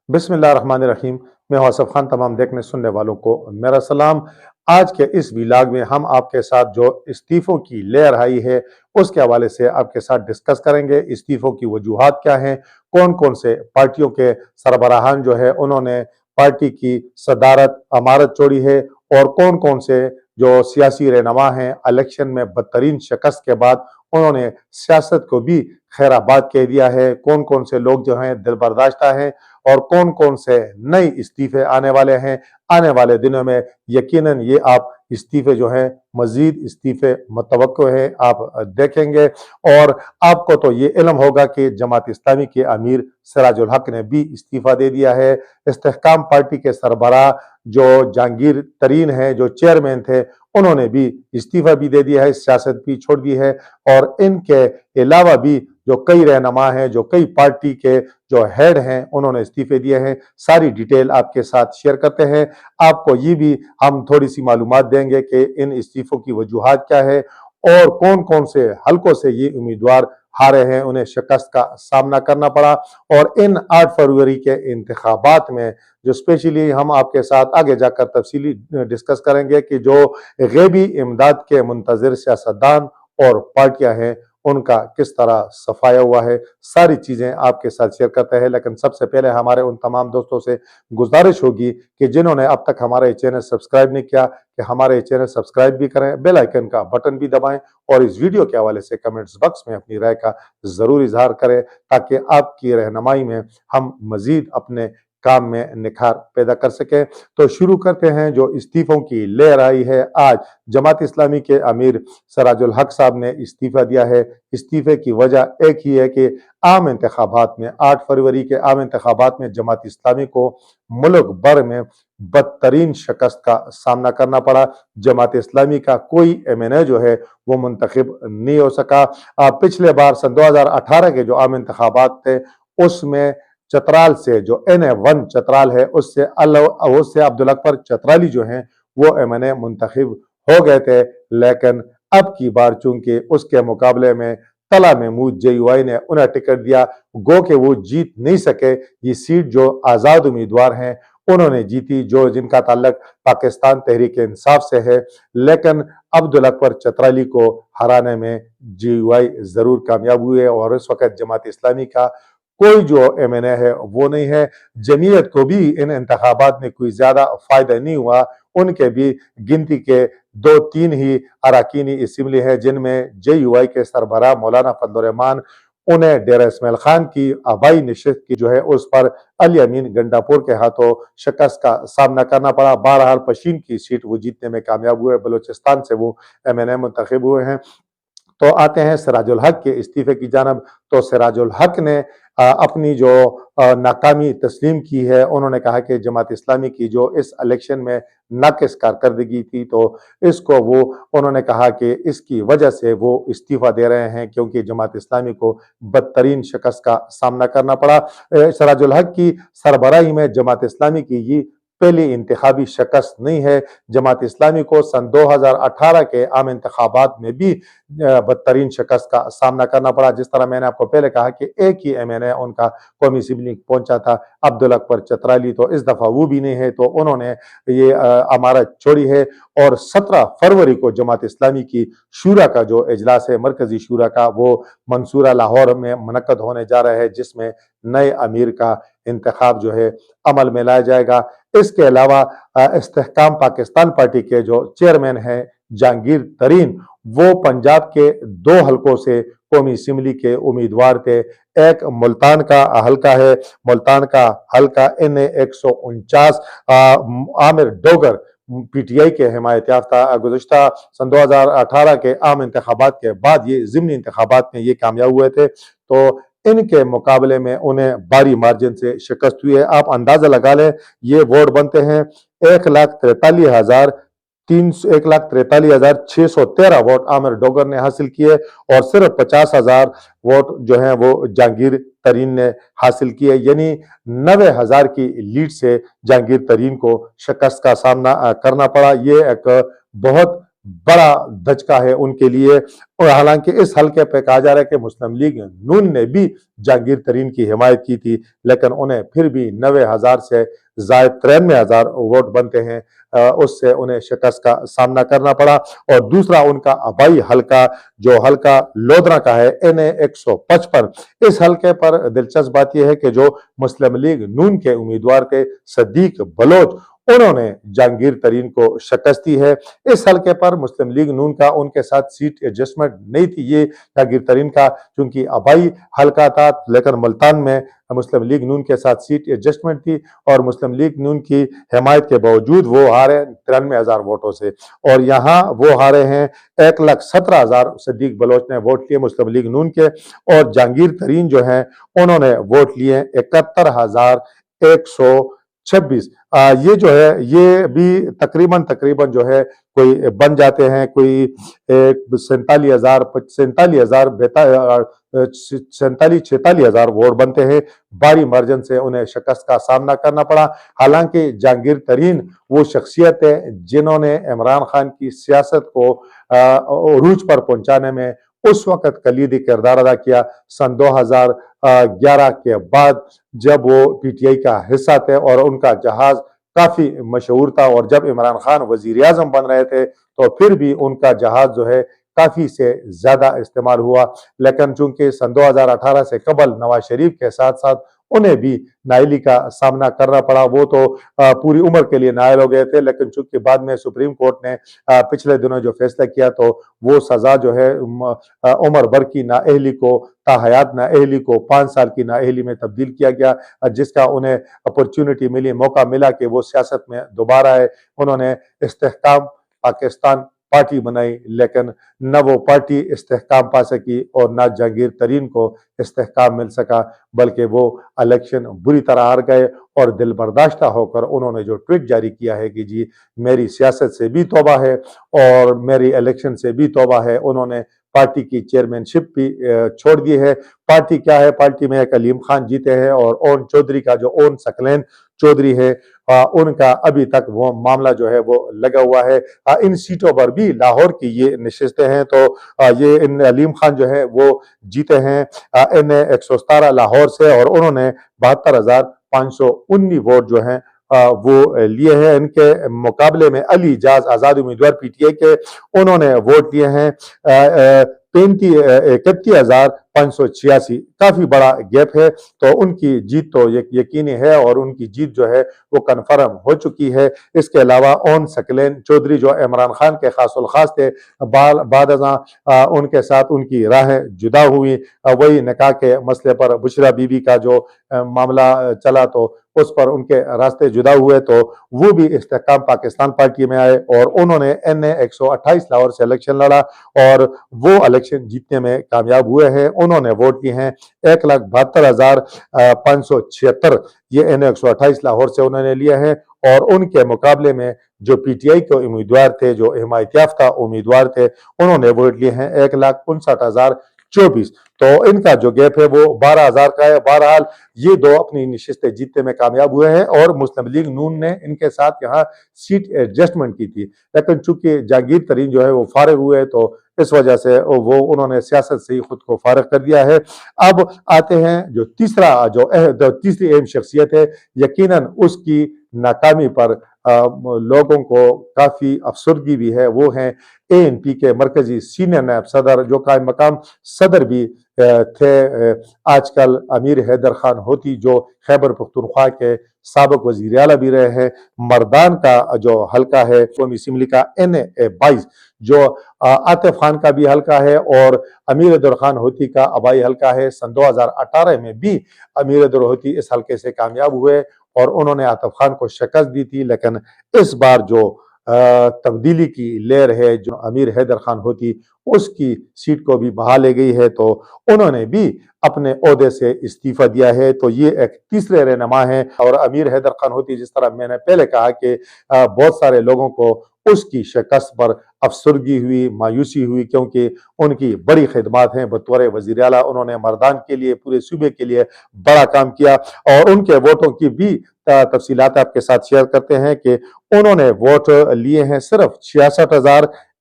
बिस्मिल्लाह रहमान रहीम। मैं हूं असफ खान। तमाम देखने सुनने वालों को मेरा सलाम। आज के इस व्लॉग में हम आपके साथ जो इस्तीफों की लहर आई है उसके हवाले से आपके साथ डिस्कस करेंगे। इस्तीफों की वजूहात क्या हैं, कौन कौन से पार्टियों के सरबराहान जो है उन्होंने पार्टी की सदारत अमारत छोड़ी है, और कौन कौन से जो सियासी रहनुमा हैं इलेक्शन में बदतरीन शिकस्त के बाद उन्होंने सियासत को भी खैराबाद कह दिया है। कौन कौन से लोग जो हैं दिल बर्दाश्ता हैं, और कौन कौन से नए इस्तीफे आने वाले हैं। आने वाले दिनों में यकीनन ये आप इस्तीफे जो हैं, मजीद इस्तीफे मुतवक्को हैं, आप देखेंगे। और आपको तो ये इल्म होगा कि जमात इस्लामी के अमीर सिराजुल हक ने भी इस्तीफा दे दिया है। इस्तेहकाम पार्टी के सरबराह जो जहांगीर तरीन है, जो चेयरमैन थे, उन्होंने भी इस्तीफा भी दे दिया है, सियासत भी छोड़ दी है। और इनके अलावा भी जो कई रहनुमा हैं, जो कई पार्टी के जो हेड हैं, उन्होंने इस्तीफे दिए हैं। सारी डिटेल आपके साथ शेयर करते हैं। आपको ये भी हम थोड़ी सी मालूमात देंगे कि इन इस्तीफों की वजूहात क्या है, और कौन कौन से हलकों से ये उम्मीदवार हारे हैं, उन्हें शिकस्त का सामना करना पड़ा। और इन 8 फरवरी के इंतखाबात में जो स्पेशली हम आपके साथ आगे जाकर तफसीली डिस्कस करेंगे कि जो गैबी इमदाद के मुंतजर सियासतदान और पार्टियां हैं उनका किस तरह सफाया हुआ है, सारी चीजें आपके साथ शेयर करते हैं। लेकिन सबसे पहले हमारे उन तमाम दोस्तों से गुजारिश होगी कि जिन्होंने अब तक हमारा ये चैनल सब्सक्राइब नहीं किया, कि हमारे चैनल सब्सक्राइब भी करें, बेल आइकन का बटन भी दबाएं, और इस वीडियो के हवाले से कमेंट्स बॉक्स में अपनी राय का जरूर इजहार करें, ताकि आपकी रहनुमाई में हम मजीद अपने काम में निखार पैदा कर सकें। तो शुरू करते हैं। जो इस्तीफों की लहर आई है, आज जमात इस्लामी के अमीर सिराजुल हक साहब ने इस्तीफा दिया है। इस्तीफे की वजह एक ही है कि आम इंतखाबात में 8 फरवरी के आम इंतखाबात में जमात इस्लामी को मुल्क भर में बदतरीन शिकस्त का सामना करना पड़ा। जमात इस्लामी का कोई एमएनए जो है वो मुंतखब नहीं हो सका। पिछले बार सन 2018 के जो आम इंतखाबात थे उसमें चतराल से जो NA1 चतराल है उससे अब्दुल अकबर चतराली जो हैं वो एमएनए मुंतखब हो गए थे। लेकिन अब की बार चूंकि उसके मुकाबले में तला महमूद JUI ने उन्हें टिकट दिया, गो के वो जीत नहीं सके। ये सीट जो आज़ाद उम्मीदवार हैं उन्होंने जीती, जो जिनका ताल्लुक पाकिस्तान तहरीक इंसाफ से है। लेकिन अब्दुल अकबर चतराली को हराने में JUI जरूर कामयाब हुए, और इस वक्त जमात इस्लामी का कोई जो एमएनए है वो नहीं है। जमीयत को भी इन इंतखाबात में कोई ज्यादा फायदा नहीं हुआ। उनके भी गिनती के 2-3 ही अराकीनी असम्बली है, जिनमें JUI के सरबराह मौलाना फजल रहमान, उन्हें डेरा इस्माइल खान की आबाई नशिस्त की जो है उस पर अली अमीन गंडापुर के हाथों शिकस्त का सामना करना पड़ा। बहरहाल पशीन की सीट वो जीतने में कामयाब हुए। बलूचिस्तान से वो एमएनए मुंतखब हुए हैं। तो आते हैं सिराजुल हक के इस्तीफे की जानब। तो सिराजुल हक ने अपनी जो नाकामी तस्लीम की है। उन्होंने कहा कि जमात इस्लामी की जो इस इलेक्शन में नाकिस कारकर्दगी थी, तो इसको वो उन्होंने कहा कि इसकी वजह से वो इस्तीफा दे रहे हैं, क्योंकि जमात इस्लामी को बदतरीन शिकस्त का सामना करना पड़ा। सिराजुल हक की सरबराही में जमात इस्लामी की ये पहली इंतखाबी शिकस्त नहीं है। जमात इस्लामी को सन 2018 के आम इंतखाबात में भी बदतरीन शिकस्त का सामना करना पड़ा। जिस तरह मैंने आपको पहले कहा कि एक ही एमएनए उनका कौमी असेंबली पहुंचा था, अब्दुल अकबर चतराली, तो इस दफा वो भी नहीं है, तो उन्होंने ये अमारत छोड़ी है। और 17 फरवरी को जमात इस्लामी की शूरा का जो इजलास है, मरकजी शूरा का, वो मंसूरा लाहौर में मुनक्कद होने जा रहा है, जिसमें नए अमीर का इंतखाब जो है अमल में लाया जाएगा। इसके अलावा इस्तेहकाम पाकिस्तान पार्टी के जो चेयरमैन हैं जहांगीर तरीन, वो पंजाब के 2 हलकों से कौमी असेंबली के उम्मीदवार थे। एक मुल्तान का हल्का है, मुल्तान का हल्का NA 149, आमिर डोगर PTI के हिमायत याफ्ता गुज़श्ता सन 2018 के आम इंतखाबात के बाद ये ज़िमनी इंतखाबात में ये कामयाब हुए थे, तो इनके मुकाबले में उन्हें भारी मार्जिन से शिकस्त हुई है। आप अंदाजा लगा लें, ये वोट बनते हैं 1,43,613 वोट आमिर डोगर ने हासिल किए, और सिर्फ 50,000 वोट जो हैं वो जहांगीर तरीन ने हासिल किए। यानी 90,000 की लीड से जहांगीर तरीन को शिकस्त का सामना करना पड़ा। ये एक बहुत बड़ा धचका है उनके लिए। और हालांकि इस हल्के पे कहा जा रहा है कि मुस्लिम लीग नून ने भी जहांगीर तरीन की हिमायत की थी, लेकिन उन्हें फिर भी 90,000 से जायद 93,000 वोट बनते हैं, उससे उन्हें शिकस्त का सामना करना पड़ा। और दूसरा उनका आबाई हल्का, जो हल्का लोधरा का है, NA 155, इस हल्के पर दिलचस्प बात यह है कि जो मुस्लिम लीग नून के उम्मीदवार थे सदीक बलोच, उन्होंने जहांगीर तरीन को शिकस्त दी है। इस हल्के पर मुस्लिम लीग नून का उनके साथ सीट एडजस्टमेंट नहीं थी, ये जहांगीर तरीन का चूंकि आबाई हल्का था, लेकिन मुल्तान में मुस्लिम लीग नून के साथ सीट एडजस्टमेंट थी और मुस्लिम लीग नून की हिमायत के बावजूद वो हारे 93,000 वोटों से। और यहाँ वो हारे हैं 1,17,000 सदीक बलोच ने वोट लिए मुस्लिम लीग नून के, और जहांगीर तरीन जो है उन्होंने वोट लिए 71,126। ये जो है ये भी तकरीबन जो है कोई बन जाते हैं, कोई 47,46,000 वोट बनते हैं। भारी मार्जिन से उन्हें शिकस्त का सामना करना पड़ा। हालांकि जहांगीर तरीन वो शख्सियत है जिन्होंने इमरान खान की सियासत को अरूज पर पहुंचाने में उस वक्त कलीदी किरदार अदा किया। सन 2011 के बाद जब वो PTI का हिस्सा थे और उनका जहाज काफी मशहूर था, और जब इमरान खान वजीर आजम बन रहे थे तो फिर भी उनका जहाज जो है काफी से ज्यादा इस्तेमाल हुआ। लेकिन चूंकि सन 2018 से कबल नवाज शरीफ के साथ साथ उन्हें भी नाअहली का सामना करना पड़ा। वो तो पूरी उम्र के लिए नाअहल हो गए थे, लेकिन चूंकि बाद में सुप्रीम कोर्ट ने पिछले दिनों जो फैसला किया तो वो सजा जो है उम्र भर की नाअहली को, ताहयात नाअहली को 5 साल की नाअहली में तब्दील किया गया, जिसका उन्हें अपॉर्चुनिटी मिली, मौका मिला कि वो सियासत में दोबारा आए। उन्होंने इस्तेहकाम पाकिस्तान पार्टी बनाई, लेकिन न वो पार्टी इस्तेहकाम पा सकी और न जहांगीर तरीन को इस्तेहकाम मिल सका, बल्कि वो इलेक्शन बुरी तरह हार गए। और दिल बर्दाश्ता होकर उन्होंने जो ट्वीट जारी किया है कि जी मेरी सियासत से भी तौबा है और मेरी इलेक्शन से भी तौबा है, उन्होंने पार्टी की चेयरमैनशिप भी छोड़ दी है। पार्टी क्या है, पार्टी में एक अलीम खान जीते हैं और ओन चौधरी का जो ओन सकलैन चौधरी है, उनका अभी तक वो मामला जो है वो लगा हुआ है। इन सीटों पर भी लाहौर की ये नशिस्तें हैं, तो ये इन अलीम खान जो है वो जीते हैं NA 117 लाहौर से, और उन्होंने 72,519 वोट जो हैं वो लिए हैं। इनके मुकाबले में अली इजाज आजाद उम्मीदवार PTI के, उन्होंने वोट लिए हैं 31,586। काफी बड़ा गैप है, तो उनकी जीत तो यकीनी है और उनकी जीत जो है वो कन्फर्म हो चुकी है। इसके अलावा ओन सकलैन चौधरी जो इमरान खान के खासुल खास थे, बाद उनके साथ उनकी राहें जुदा हुई। वही निकाह के मसले पर बुशरा बीबी का जो मामला चला तो उस पर उनके रास्ते जुदा हुए, तो वो भी इस्तेहकाम पाकिस्तान पार्टी में आए और उन्होंने NA 128 लाहौर से इलेक्शन लड़ा और वो इलेक्शन जीतने में कामयाब हुए हैं। उन्होंने वोट दिए हैं 1,72,576। ये NA 128 लाहौर से उन्होंने लिए हैं, और उनके मुकाबले में जो PTI के उम्मीदवार थे, जो हिमायत याफ्ता उम्मीदवार थे, उन्होंने वोट लिए हैं 1,59,024। तो इनका जो गैप है वो 12,000 का है। बहरहाल ये दो अपनी नशिस्तें जीतने में कामयाब हुए हैं और मुस्लिम लीग नून ने इनके साथ यहाँ सीट एडजस्टमेंट की थी, लेकिन चूंकि जहांगीर तरीन जो है वो फारिग हुए, तो इस वजह से वो उन्होंने सियासत से ही खुद को फारिग कर दिया है। अब आते हैं जो तीसरी अहम शख्सियत है, यकीनन उसकी नाकामी पर लोगों को काफी अफसरदगी भी है। वो हैं ANP के मरकजी सीनियर नायब सदर, जो कायम मकाम सदर भी थे आजकल, अमीर हैदर खान होती, जो खैबर पख्तूनख्वा के साबिक वजीर आला भी रहे हैं। मर्दान का जो हल्का है कौमी असम्बली का NA 22, जो आतिफ खान का भी हल्का है और अमीर हैदर खान होती का आबाई हल्का है। सन 2018 में भी अमीर हैदर होती इस हल्के से कामयाब हुए और उन्होंने आतिफ खान को शिकस्त दी थी, लेकिन इस बार जो तब्दीली की लहर है, जो अमीर हैदर खान होती उसकी सीट को भी बहा ले गई है, तो उन्होंने भी अपने ओहदे से इस्तीफा दिया है। तो ये एक तीसरे रहनुमा है। और अमीर हैदर खान होती, जिस तरह मैंने पहले कहा कि बहुत सारे लोगों को उसकी शिकस्त पर अफसरगी हुई, मायूसी हुई, क्योंकि उनकी बड़ी खिदमत हैं बतौर वजीर आला। उन्होंने मर्दान के लिए, पूरे सूबे के लिए बड़ा काम किया और उनके वोटों की भी तफसीलात आपके साथ शेयर करते हैं कि उन्होंने वोट लिए हैं सिर्फ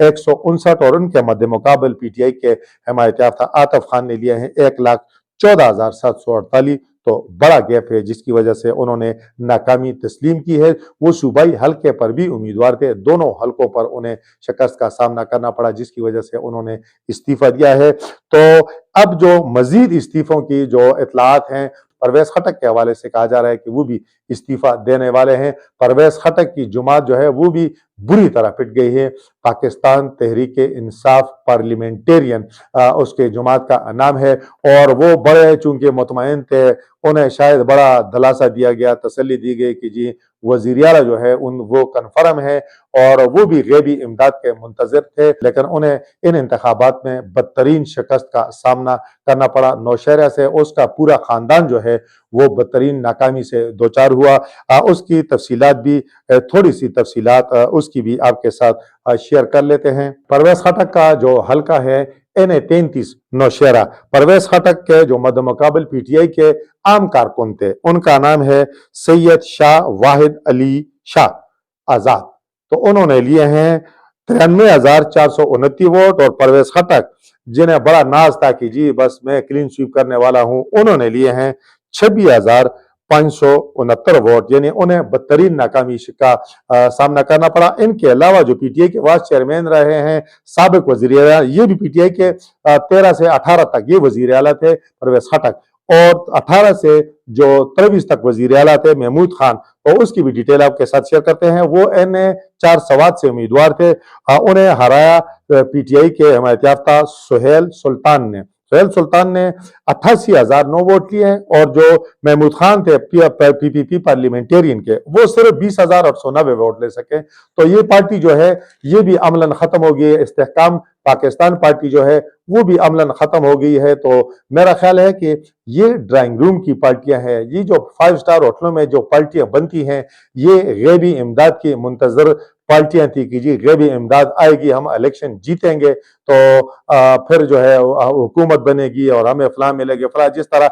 159 और उनके मद्दे मुकाबल PTI के हिमायत याफ्ता आतिफ खान ने लिए हैं 1,14,748। तो बड़ा गैप है जिसकी वजह से उन्होंने नाकामी तस्लीम की है। वो सूबाई हल्के पर भी उम्मीदवार थे, दोनों हल्कों पर उन्हें शिकस्त का सामना करना पड़ा जिसकी वजह से उन्होंने इस्तीफा दिया है। तो अब जो मजीद इस्तीफों की जो इतलात हैं, परवेज खटक के हवाले से कहा जा रहा है कि वो भी इस्तीफा देने वाले हैं। परवेज खटक की जमात जो है वो भी बुरी तरह पिट गई है। पाकिस्तान तहरीक इंसाफ पार्लियामेंटेरियन उसके जमात का नाम है, और वो बड़े चूंकि मुतमईन थे, उन्हें शायद बड़ा दिलासा दिया गया, तसल्ली दी गई कि जी वजीर आला जो है वो कन्फर्म है, और वो भी गैबी इमदाद के मुंतजर थे। लेकिन उन्हें इन इंतखाबात में बदतरीन शिकस्त का सामना करना पड़ा। नौशहरा से उसका पूरा खानदान जो है वो बदतरीन नाकामी से दोचार हुआ। उसकी तफसीलात भी थोड़ी सी तफसीलात उसकी भी आपके साथ शेयर कर लेते हैं। परवेज खटक का जो हल्का है NA-33 नौशहरा, परवेज खटक के जो मद्द मुकाबल PTI के आम कारकुन थे, उनका नाम है सैयद शाह वाहिद अली शाह आजाद। तो उन्होंने लिए हैं 93,429 वोट, और परवेज खटक जिन्हें बड़ा नाज था कि जी बस मैं क्लीन स्वीप करने वाला हूं, उन्होंने लिए हैं 26,569 वोट, यानी उन्हें बदतरीन नाकामी का सामना करना पड़ा। इनके अलावा जो PTI के वाइस चेयरमैन रहे हैं साबिक वजीर आला, ये भी PTI के 13 से 18 तक ये वजीर आला थे परवेज खटक, और 18 से जो 23 तक वजीर आला थे महमूद खान, तो उसकी भी डिटेल आपके साथ शेयर करते हैं। वो NA-4 सवात से उम्मीदवार थे। उन्हें हराया PTI के हिमायत याफ्ता सुहेल सुल्तान ने। सुहेल सुल्तान ने 88,009 वोट लिए, और जो महमूद खान थे PPP पार्लियामेंटेरियन के, वो सिर्फ 20,890 वोट ले सके। तो ये पार्टी जो है ये भी अमलन खत्म हो गई है। इस्तेहकाम पाकिस्तान पार्टी जो है वो भी अमलन खत्म हो गई है। तो मेरा ख्याल है कि ये ड्राइंग रूम की पार्टियां हैं, ये जो 5 स्टार होटलों में जो पार्टियां बनती हैं, ये गैबी इमदाद की मुंतजर पार्टियां थी कि जी गैबी इमदाद आएगी, हम इलेक्शन जीतेंगे तो फिर जो है हुकूमत बनेगी और हमें फलां मिलेगी फलां। जिस तरह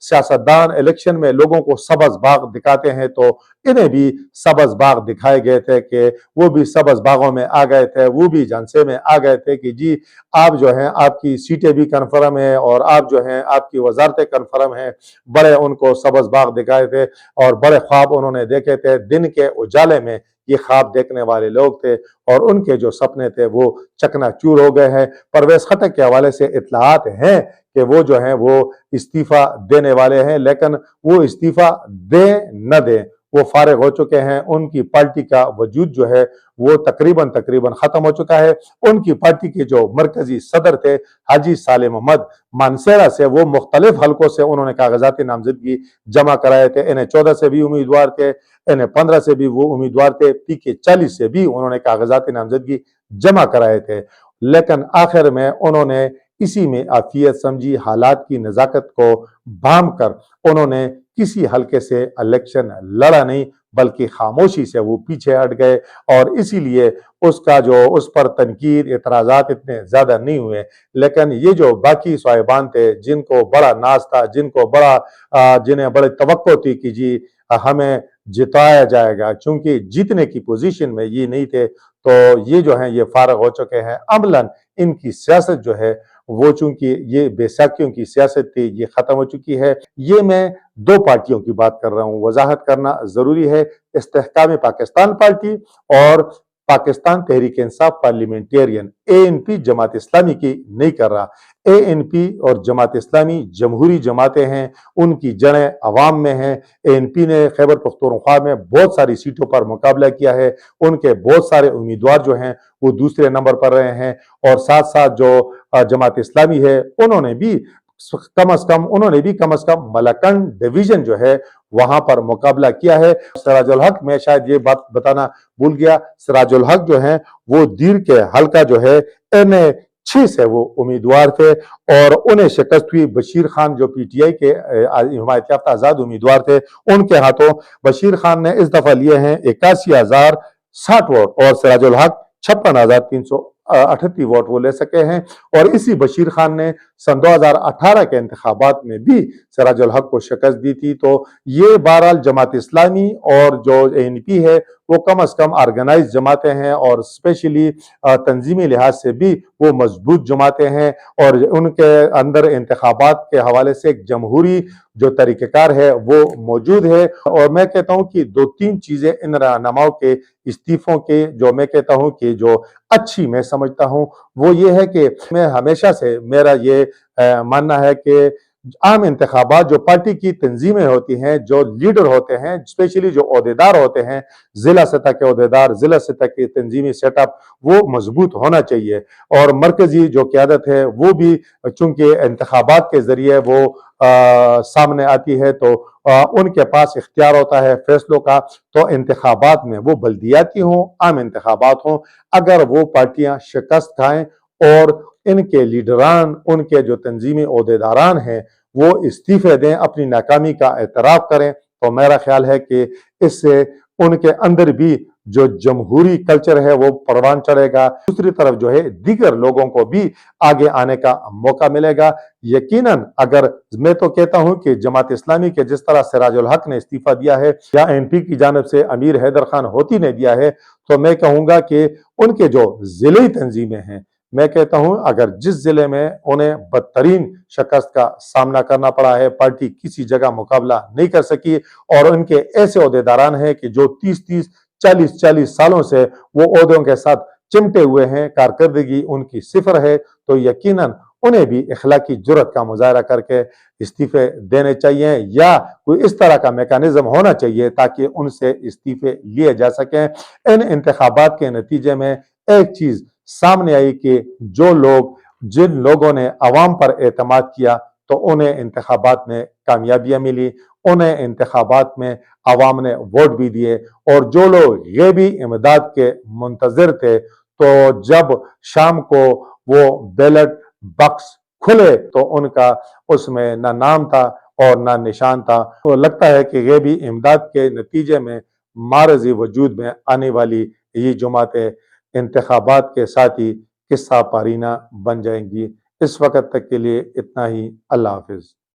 सियासतदान इलेक्शन में लोगों को सब्ज बाग दिखाते हैं, तो इन्हें भी सब्ज बाग दिखाए गए थे कि वो भी सब्ज बागों में आ गए थे, वो भी झांसे में आ गए थे कि जी आप जो हैं आपकी सीटें भी कन्फर्म है और आप जो हैं आपकी वजारतें कन्फर्म हैं। बड़े उनको सब्ज बाग दिखाए थे और बड़े ख्वाब उन्होंने देखे थे। दिन के उजाले में ये ख्वाब देखने वाले लोग थे, और उनके जो सपने थे वो चकनाचूर हो गए हैं। परवेज खटक के हवाले से इत्तलात हैं कि वो जो हैं वो इस्तीफा देने वाले हैं, लेकिन वो इस्तीफा दें न दें वो फारिग हो चुके हैं। उनकी पार्टी का वजूद जो है वो तकरीबन खत्म हो चुका है। उनकी पार्टी के जो मरकजी सदर थे हाजी सालिम अहमद मानसेरा से, वो मुख्तलिफ हलकों से उन्होंने कागजाती नामजदगी जमा कराए थे। NA-14 से भी उम्मीदवार थे, NA-15 से भी वो उम्मीदवार थे, PK-40 से भी उन्होंने कागजाती नामजदगी जमा कराए थे। लेकिन आखिर में उन्होंने इसी में आफियत समझी, हालात की नजाकत को भाम कर उन्होंने किसी हल्के से इलेक्शन लड़ा नहीं, बल्कि खामोशी से वो पीछे हट गए, और इसीलिए उसका जो उस पर तनकीद एतराजात इतने ज्यादा नहीं हुए। लेकिन ये जो बाकी साहिबान थे जिनको बड़ा नाज था, जिन्हें बड़ी तवक्को थी कि जी हमें जिताया जाएगा, चूंकि जीतने की पोजीशन में ये नहीं थे, तो ये जो हैं ये फारग हो चुके हैं। अमलन इनकी सियासत जो है वो चूंकि ये बेसाखियों की सियासत थी, ये खत्म हो चुकी है। ये मैं 2 पार्टियों की बात कर रहा हूं, वजाहत करना जरूरी है। इस्तेहकाम पाकिस्तान पार्टी और पाकिस्तान तहरीक इंसाफ पार्लियामेंटेरियन ANP जमात इस्लामी की नहीं कर रहा। ANP और जमात इस्लामी जमहूरी जमातें हैं, उनकी जड़ें अवाम में हैं। ANP ने खैबर पख्तूनख्वा में बहुत सारी सीटों पर मुकाबला किया है, उनके बहुत सारे उम्मीदवार जो हैं वो दूसरे नंबर पर रहे हैं, और साथ साथ जो जमात इस्लामी है उन्होंने भी कम अज कम मलकन डिवीजन जो है वहां पर मुकाबला किया है। सिराजुल हक, मैं शायद ये बात बताना भूल गया, सिराजुल हक जो है वो दीर के हल्का जो है NA-6 से वो उम्मीदवार थे, और उन्हें शिकस्त हुई। बशीर खान जो PTI के हिमायत याफ्ता आजाद उम्मीदवार थे, उनके हाथों बशीर खान ने इस दफा लिए हैं 81,060 वोट, और सिराजुल हक 56,338 वोट वो ले सके हैं। और इसी बशीर खान ने सन 2018 کے انتخابات میں بھی سراج الحق کو شکست دی تھی۔ تو یہ بہرحال جماعت اسلامی اور جو ANP ہے وہ کم از کم آرگنائز جماعتیں ہیں اور اسپیشلی تنظیمی لحاظ سے بھی وہ مضبوط جماعتیں ہیں، اور ان کے اندر انتخابات کے حوالے سے ایک جمہوری جو طریقہ کار ہے وہ موجود ہے۔ اور میں کہتا ہوں کہ دو تین چیزیں ان رہنماؤں کے استعفوں کے جو میں کہتا ہوں کہ جو اچھی میں سمجھتا ہوں وہ یہ ہے کہ میں ہمیشہ سے میرا یہ ماننا ہے کہ عام انتخابات جو پارٹی کی تنظیمیں ہوتی ہیں، جو لیڈر ہوتے ہیں، اسپیشلی جو عہدیدار ہوتے ہیں، ضلع سطح کے عہدیدار، ضلع سطح کی تنظیمی سیٹ اپ وہ مضبوط ہونا چاہیے، اور مرکزی جو قیادت ہے وہ بھی چونکہ انتخابات کے ذریعے وہ سامنے آتی ہے تو ان کے پاس اختیار ہوتا ہے فیصلوں کا۔ تو انتخابات میں وہ بلدیاتی ہوں، عام انتخابات ہوں، اگر وہ پارٹیاں شکست کھائیں اور ان کے لیڈران، ان کے جو تنظیمی عہدیداران ہیں وہ استعفے دیں، اپنی ناکامی کا اعتراف کریں، تو میرا خیال ہے کہ اس سے ان کے اندر بھی جو جمہوری کلچر ہے وہ پروان چڑھے گا۔ دوسری طرف جو ہے دیگر لوگوں کو بھی آگے آنے کا موقع ملے گا۔ یقیناً اگر میں تو کہتا ہوں کہ جماعت اسلامی کے جس طرح سراج الحق نے استعفیٰ دیا ہے یا ANP کی جانب سے امیر حیدر خان ہوتی نے دیا ہے، تو میں کہوں گا کہ ان کے جو ضلعی تنظیمیں ہیں، میں کہتا ہوں اگر جس ضلع میں انہیں بدترین شکست کا سامنا کرنا پڑا ہے، پارٹی کسی جگہ مقابلہ نہیں کر سکی، اور ان کے ایسے عہدیداران ہیں کہ جو 30 40 سالوں سے وہ عہدوں کے ساتھ چمٹے ہوئے ہیں، کارکردگی ان کی صفر ہے، تو یقیناً انہیں بھی اخلاقی جرات کا مظاہرہ کر کے استعفے دینے چاہیے، یا کوئی اس طرح کا میکانزم ہونا چاہیے تاکہ ان سے استعفے لیے جا سکیں۔ ان انتخابات کے نتیجے میں ایک چیز سامنے آئی کہ جن لوگوں نے عوام پر اعتماد کیا تو انہیں انتخابات میں کامیابیاں ملی، انہیں انتخابات میں عوام نے ووٹ بھی دیے، اور جو لوگ غیبی امداد کے منتظر تھے تو جب شام کو وہ بیلٹ باکس کھلے تو ان کا اس میں نہ نام تھا اور نہ نشان تھا۔ تو لگتا ہے کہ غیبی امداد کے نتیجے میں معرضی وجود میں آنے والی یہ جماعتیں انتخابات کے ساتھ ہی قصہ پارینہ بن جائیں گی۔ اس وقت تک کے لیے اتنا ہی۔ اللہ حافظ۔